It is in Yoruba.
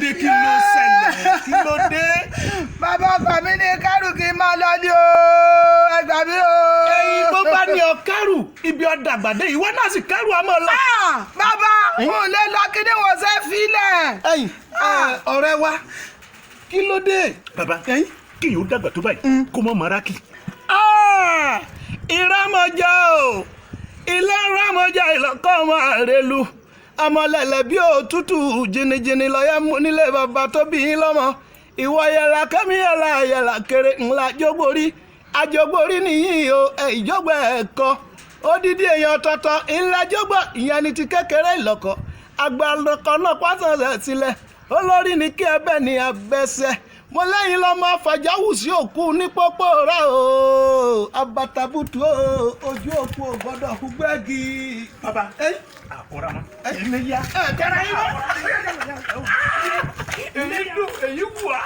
dé kí ló ṣẹlẹ̀ kí ló dé. bàbá ọkọ mi ní kẹrù kí n máa lọ ní o ẹ gbà mí o. ẹyin bó bá ní ọ kẹrù ibi ọdà àgbàdé ìwọ náà sì kẹrù àmọ́ lọ. bàbá mo lè lọ kí ni wọ́n ṣe filẹ̀. ẹyin ọ̀rẹ́ wa kí ló dé. bàbá kí yóò dàgbà tó báyìí kó mọ maraki. ìrámọjá o ilé ìrámọjá ìlọkọ ọmọ àrèlú amọ̀lẹ̀lẹ̀ bí òtútù jìnnìjìnnì lọ́yẹ́ mú nílé bàbá tó bí yín lọ́mọ ìwọ yẹra kẹ́mi yẹra kéré ńlá jógbórí àjọgbórí nìyí o ìjọgbọ́ ẹ̀kọ́ odidi èèyàn tọ̀tọ̀ ńlá jógbọ́ ìyẹn ni ti kékeré ìlọ́kọ̀ àgbàlọ́kọ̀ náà pàṣẹ sílẹ̀ olórí ni kí ẹbẹ̀ ní abẹ́sẹ̀ mo lẹ́yìn lọ́mọ fàjáwù sí òkú ní pópó rẹ̀ o abatabutu ojú òkú ò gbọ́dọ̀ kú gbẹ́gi. bàbá àkọ́ra mọ́ èmi yá. tẹ́ra yín wá. èyí dùn èyí wù wá.